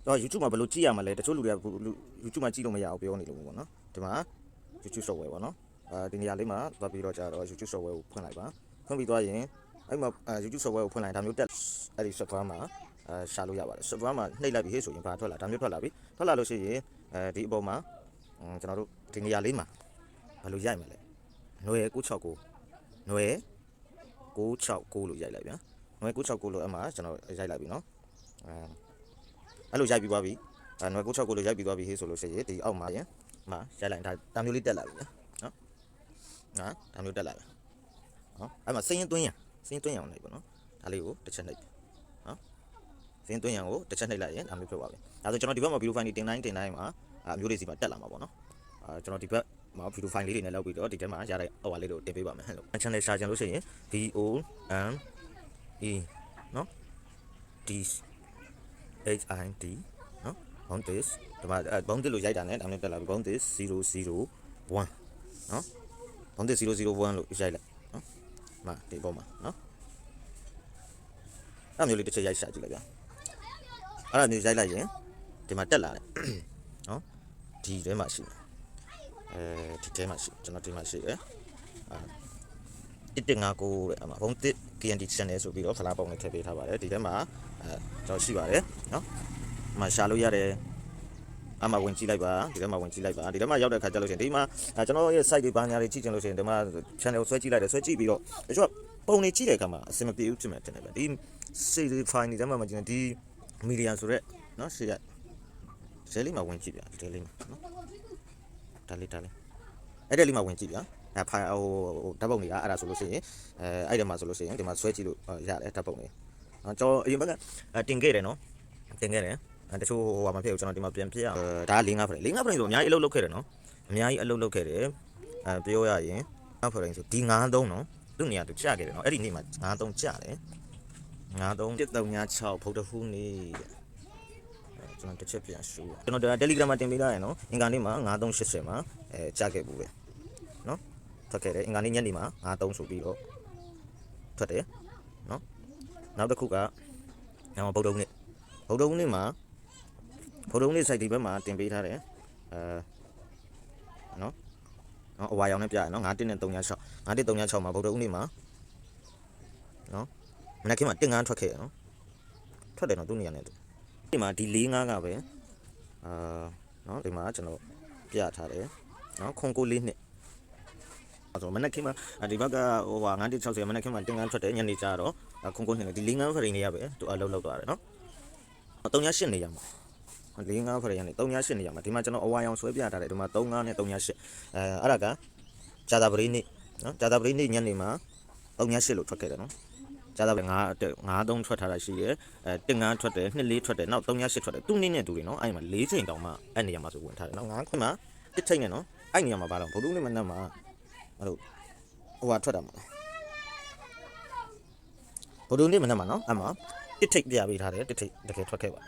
တော့ YouTube မှာဘယ်လိုကြည့်ရမှာလဲတချို့လူတွေက YouTube မှာကြည့်လို့မရအောင်ပြောနေလို့ပေါ့နော်ဒီမှာ YouTube software ပေါ့နော်ဒီနေရာလေးမှာသွားပြီးတော့ကြာတော့ YouTube software ကိုဖွင့်လိုက်ပါဖွင့်ပြီးသွားရင်အဲ့မှာ YouTube software ကိုဖွင့်လိုက်ဒါမျိုးတက်အဲ့ဒီ software မှာရှာလို့ရပါတယ် software မှာနှိပ်လိုက်ပြီးဟဲ့ဆိုရင်ဘာထွက်လာဒါမျိုးထွက်လာပြီထွက်လာလို့ရှိရင်ဒီအပေါ်မှာကျွန်တော်တို့ဒီနေရာလေးမှာဘယ်လိုရိုက်မှာလဲຫນွေ969ຫນွေ969လို့ရိုက်လိုက်ဗျာຫນွေ969လို့အမှကျွန်တော်ရိုက်လိုက်ပြီနော်အဲ့လိုရိုက်ပြီးသွားပြီຫນွေ969လို့ရိုက်ပြီးသွားပြီဟေးဆိုလို့ရှိရင်ဒီအောက်မှာရင်မှာရိုက်လိုက်ဒါမျိုးလေးတက်လာပြီနော်ဒါမျိုးတက်လာပြီနော်အဲ့မှာစင်းရင်သွင်းရအောင်လိုက်ပေါ့နော်ဒါလေးကိုတစ်ချက်နှိပ်နော်စင်းသွင်းရအောင်ကိုတစ်ချက်နှိပ်လိုက်ရင်ဒါမျိုးဖြစ်သွားပြီဒါဆိုကျွန်တော်ဒီဘက်မှာ video file တင်တိုင်းမှာအမျိုးလေးစီမှာတက်လာမှာပေါ့နော်ကျွန်တော်ဒီဘက်မှာ video file လေးတွေနဲ့လောက်ပြီးတော့ဒီထဲမှာရတဲ့အော်ဝါလေးတွေကိုတင်ပေးပါမယ်ဟဲ့လို့ channel ရှာချင်လို့ရှိရင် VONE နော် DHID နော် Boundis ဒီမှာ Boundis လို့ရိုက်တာနဲ့ဒါမျိုးတက်လာပြီ Boundis 001နော် Boundis 001လို့ရိုက်လိုက်နော်မှာဒီပေါ်မှာနော်အဲ့မျိုးလေးတစ်ချက်ရိုက်ရှာကြည့်လိုက်ဗျာအဲ့မျိုးရိုက်လိုက်ရင်ဒီမှာတက်လာတယ်နော်ဒီထဲမှာရှိတယ်ဒီထဲမှာရှိကျွန်တော်ဒီမှာရှိတယ်159တဲ့အမှာဘုံ1 KND channel ဆိုပြီးတော့ဖလားပုံနဲ့ထည့်ပေးထားပါတယ်ဒီထဲမှာကျွန်တော်ရှိပါတယ်နော်ဒီမှာရှာလို့ရတယ်အမှဝင်ကြည့်လိုက်ပါဒီထဲမှာဝင်ကြည့်လိုက်ပါဒီထဲမှာရောက်တဲ့ခါကျလို့ရှိရင်ဒီမှာကျွန်တော်ရဲ့ site တွေဘာညာတွေကြည့်ချင်လို့ရှိရင်ဒီမှာ channel ကိုဆွဲကြည့်လိုက်တယ်ဆွဲကြည့်ပြီးတော့တချို့ပုံတွေကြည့်တဲ့အခါမှာအဆင်မပြေဘူးဖြစ်မယ်တင်တယ်ဗျဒီ save file တွေထဲမှာမကြည့်ရင်ဒီ media ဆိုရက်နော်ရှေ့ရဒီလေးမှာဝင်ကြည့်ဗျဒီလေးမှာနော်ဒါလေးအဲ့ဒီလေးမှာဝင်ကြည့်ဗျဖိုင်ဟိုဓာတ်ပုံတွေကအဲ့ဒါဆိုလို့ရှိရင်အဲ့ဒီမှာဆိုလို့ရှိရင်ဒီမှာဆွဲကြည့်လို့ရတယ်ဓာတ်ပုံတွေကျွန်တော်အရင်ဘက်ကတင်ခဲ့တယ်နော်တင်ခဲ့တယ်တချို့ဟိုမှာဖြစ်ကျွန်တော်ဒီမှာပြန်ပြရဒါ4-5ဖရိဆိုအများကြီးအလုပ်လုပ်ခဲ့တယ်နော်အများကြီးအလုပ်လုပ်ခဲ့တယ်ပြောရရင်5ဖရိဆိုဒီ93နော်သူ့နေရာသူကျခဲ့တယ်နော်အဲ့ဒီနေ့မှာ93ကျတယ်936336ဗုဒ္ဓဟူးနေ့ကျွန်တော်တစ်ချက်ပြန်ရှုကျွန်တော် Telegram မှာတင်ပေးထားရနော်အင်္ဂါနေ့မှာ9380မှာကျခဲ့ဘူးပဲနော်ထွက်ခဲ့တယ်အင်္ဂါနေ့ညနေမှာ93ဆိုပြီးတော့ထွက်တယ်နော်နောက်တစ်ခုကဗုဒ္ဓဟူးနေ့မှာဗုဒ္ဓဟူးနေ့ site ဒီဘက်မှာတင်ပေးထားတယ်နော်အဝါရောင်နဲ့ပြရနော်9136မှာဗုဒ္ဓဟူးနေ့မှာနော်မနေ့ကမှတင်ထွက်ခဲ့ရနော်ထွက်တယ်နော်သူ့နေရာနဲ့ဒီမှာဒီ45ကပဲနော်ဒီမှာကျွန်တော်ပြထားတယ်နော်ခွန်ကို4နှစ်ဆိုမနေ့ကမှဒီဘက်ကဟို9160မနေ့ကမှတင်ထွက်တယ်ညနေကျတော့ခွန်ကို2နှစ်ဒီ45ဖရိနေရပဲသူအလုပ်လုပ်သွားတယ်နော်38နေရမှာ45ဖရိကနေ38နေရမှာဒီမှာကျွန်တော်အဝါရောင်ဆွဲပြထားတယ်ဒီမှာ35နဲ့38အဲ့ဒါကဂျာတာပရိနေ့နော်ဂျာတာပရိနေ့ညနေမှာ38လို့ထွက်ခဲ့တယ်နော်ဂျာတာပရိ93ထွက်ထားတာရှိတယ်15ထွက်တယ်24ထွက်တယ်နောက်38ထွက်တယ်သူ့နေ့နဲ့တူတယ်နော်အဲ့မှာ4ချိန်တောင်မှအဲ့နေရာမှာဆိုဝင်ထားတယ်နော်9ခွန်းမှာ1ချိန်နဲ့နော်အဲ့နေရာမှာဘာလို့ဗုဒ္ဓနေ့မနက်မှာအဲ့လိုဟိုဟာထွက်တာမလားဗုဒ္ဓနေ့မနက်မှာနော်အဲ့မှာ1ထိပ်ပြပေးထားတယ်1ထိပ်တကယ်ထွက်ခဲ့ပါ